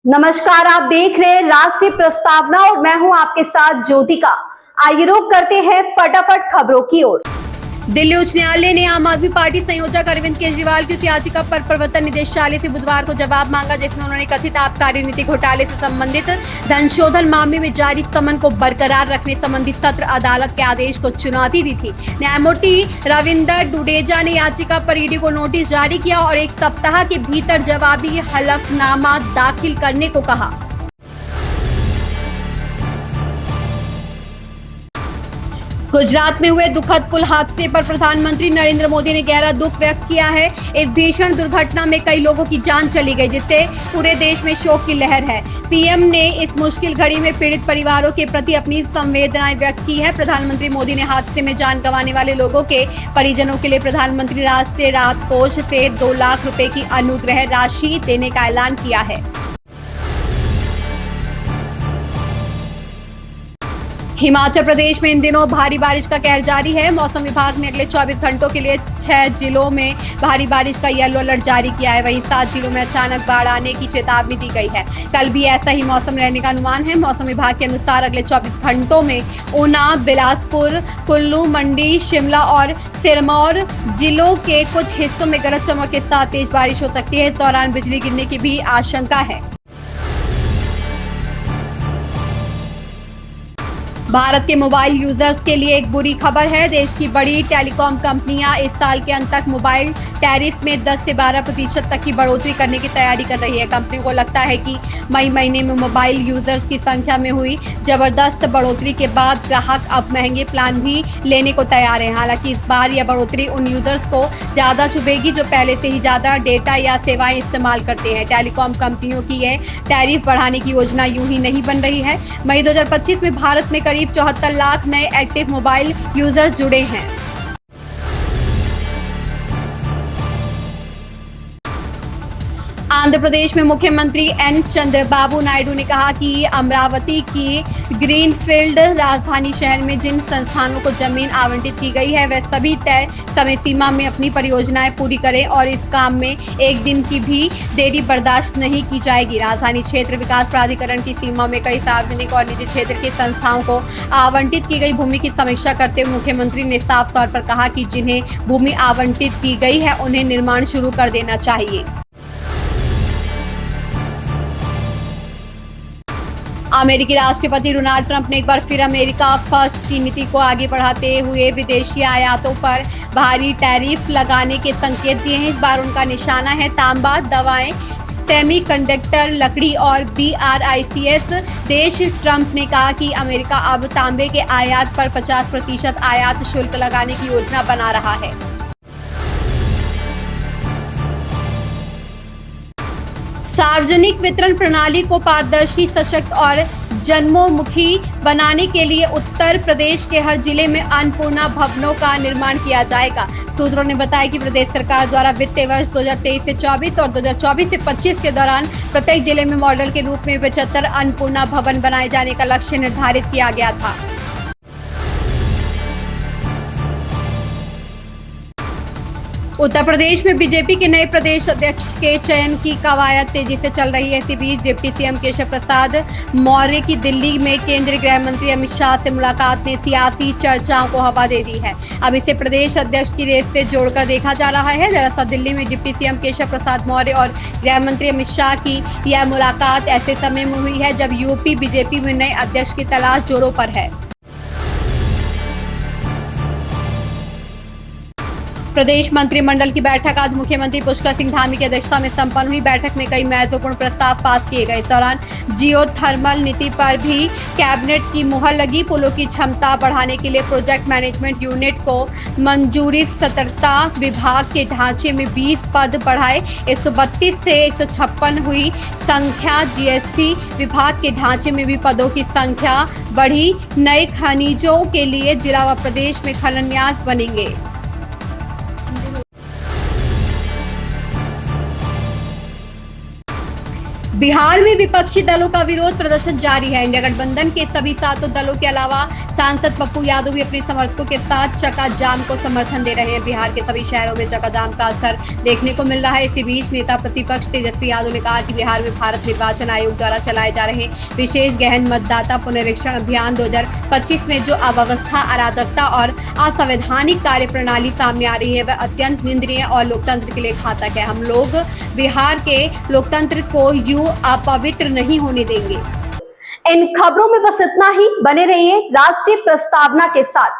नमस्कार, आप देख रहे हैं राष्ट्रीय प्रस्तावना और मैं हूं आपके साथ ज्योतिका। आइए रुक करते हैं फटाफट खबरों की ओर। दिल्ली उच्च न्यायालय ने आम आदमी पार्टी संयोजक अरविंद केजरीवाल की उस याचिका पर प्रवर्तन निदेशालय से बुधवार को जवाब मांगा जिसमें उन्होंने कथित आबकारी नीति घोटाले से संबंधित धन शोधन मामले में जारी समन को बरकरार रखने संबंधी सत्र अदालत के आदेश को चुनौती दी थी। न्यायमूर्ति रविंदर डुडेजा ने याचिका पर ईडी को नोटिस जारी किया और 1 सप्ताह के भीतर जवाबी हलफनामा दाखिल करने को कहा। गुजरात में हुए दुखद पुल हादसे पर प्रधानमंत्री नरेंद्र मोदी ने गहरा दुख व्यक्त किया है। इस भीषण दुर्घटना में कई लोगों की जान चली गई जिससे पूरे देश में शोक की लहर है। पीएम ने इस मुश्किल घड़ी में पीड़ित परिवारों के प्रति अपनी संवेदनाएं व्यक्त की है। प्रधानमंत्री मोदी ने हादसे में जान गंवाने वाले लोगों के परिजनों के लिए प्रधानमंत्री राष्ट्रीय राहत कोष से 2 लाख रुपए की अनुग्रह राशि देने का ऐलान किया है। हिमाचल प्रदेश में इन दिनों भारी बारिश का कहर जारी है। मौसम विभाग ने अगले 24 घंटों के लिए 6 जिलों में भारी बारिश का येलो अलर्ट जारी किया है। वहीं 7 जिलों में अचानक बाढ़ आने की चेतावनी दी गई है। कल भी ऐसा ही मौसम रहने का अनुमान है। मौसम विभाग के अनुसार अगले 24 घंटों में ऊना, बिलासपुर, कुल्लू, मंडी, शिमला और सिरमौर जिलों के कुछ हिस्सों में गरज चमक के साथ तेज बारिश हो सकती है। इस दौरान बिजली गिरने की भी आशंका है। भारत के मोबाइल यूजर्स के लिए एक बुरी खबर है। देश की बड़ी टेलीकॉम कंपनियां इस साल के अंत तक मोबाइल टैरिफ में 10 से 12% तक की बढ़ोतरी करने की तैयारी कर रही है। कंपनी को लगता है कि मई महीने में मोबाइल यूजर्स की संख्या में हुई जबरदस्त बढ़ोतरी के बाद ग्राहक अब महंगे प्लान भी लेने को तैयार हैं। हालांकि इस बार यह बढ़ोतरी उन यूजर्स को ज्यादा चुभेगी जो पहले से ही ज्यादा डेटा या सेवाएं इस्तेमाल करते हैं। टेलीकॉम कंपनियों की यह टैरिफ बढ़ाने की योजना यूं ही नहीं बन रही है। मई 2025 में भारत में करीब 74 लाख नए एक्टिव मोबाइल यूजर्स जुड़े हैं। आंध्र प्रदेश में मुख्यमंत्री एन चंद्रबाबू नायडू ने कहा कि अमरावती की ग्रीनफील्ड राजधानी शहर में जिन संस्थानों को जमीन आवंटित की गई है वह सभी तय समय सीमा में अपनी परियोजनाएं पूरी करें और इस काम में एक दिन की भी देरी बर्दाश्त नहीं की जाएगी। राजधानी क्षेत्र विकास प्राधिकरण की सीमा में कई सार्वजनिक और निजी क्षेत्र की संस्थाओं को आवंटित की गई भूमि की समीक्षा करते हुए मुख्यमंत्री ने साफ तौर पर कहा कि जिन्हें भूमि आवंटित की गई है उन्हें निर्माण शुरू कर देना चाहिए। अमेरिकी राष्ट्रपति डोनाल्ड ट्रंप ने एक बार फिर अमेरिका फर्स्ट की नीति को आगे बढ़ाते हुए विदेशी आयातों पर भारी टैरिफ लगाने के संकेत दिए हैं। इस बार उनका निशाना है तांबा, दवाएं, सेमीकंडक्टर, लकड़ी और BRICS देश। ट्रंप ने कहा कि अमेरिका अब तांबे के आयात पर 50% आयात शुल्क लगाने की योजना बना रहा है। सार्वजनिक वितरण प्रणाली को पारदर्शी, सशक्त और जनोन्मुखी बनाने के लिए उत्तर प्रदेश के हर जिले में अन्नपूर्णा भवनों का निर्माण किया जाएगा। सूत्रों ने बताया कि प्रदेश सरकार द्वारा वित्तीय वर्ष 2023 से 24 और 2024 से 25 के दौरान प्रत्येक जिले में मॉडल के रूप में 75 अन्नपूर्णा भवन बनाए जाने का लक्ष्य निर्धारित किया गया था। उत्तर प्रदेश में बीजेपी के नए प्रदेश अध्यक्ष के चयन की कवायद तेजी से चल रही है। इसी बीच डिप्टी सीएम केशव प्रसाद मौर्य की दिल्ली में केंद्रीय गृह मंत्री अमित शाह से मुलाकात ने सियासी चर्चाओं को हवा दे दी है। अब इसे प्रदेश अध्यक्ष की रेस से जोड़कर देखा जा रहा है। दरअसल दिल्ली में डिप्टी सीएम केशव प्रसाद मौर्य और गृह मंत्री अमित शाह की यह मुलाकात ऐसे समय में हुई है जब यूपी बीजेपी में नए अध्यक्ष की तलाश जोरों पर है। प्रदेश मंत्रिमंडल की बैठक आज मुख्यमंत्री पुष्कर सिंह धामी की अध्यक्षता में संपन्न हुई। बैठक में कई महत्वपूर्ण प्रस्ताव पास किए गए। इस दौरान जियोथर्मल नीति पर भी कैबिनेट की मुहर लगी। पुलों की क्षमता बढ़ाने के लिए प्रोजेक्ट मैनेजमेंट यूनिट को मंजूरी। सतर्कता विभाग के ढांचे में 20 पद बढ़ाए। 132 से 156 हुई संख्या। जीएसटी विभाग के ढांचे में भी पदों की संख्या बढ़ी। नए खनिजों के लिए जिला व प्रदेश में खनन न्यास बनेंगे। बिहार में विपक्षी दलों का विरोध प्रदर्शन जारी है। इंडिया गठबंधन के सभी सातों दलों के अलावा सांसद पप्पू यादव भी अपने समर्थकों के साथ चक्का जाम को समर्थन दे रहे हैं। बिहार के सभी शहरों में चक्का जाम का असर देखने को मिल रहा है। इसी बीच नेता प्रतिपक्ष तेजस्वी यादव ने कहा कि बिहार में भारत निर्वाचन आयोग द्वारा चलाए जा रहे विशेष गहन मतदाता पुनरीक्षण अभियान 2025 में जो अव्यवस्था, अराजकता और असंवैधानिक कार्य प्रणाली सामने आ रही है वह अत्यंत निंदनीय और लोकतंत्र के लिए घातक है। हम लोग बिहार के लोकतंत्र को यूं अपवित्र नहीं होने देंगे। इन खबरों में बस इतना ही। बने रहिए राष्ट्रीय प्रस्तावना के साथ।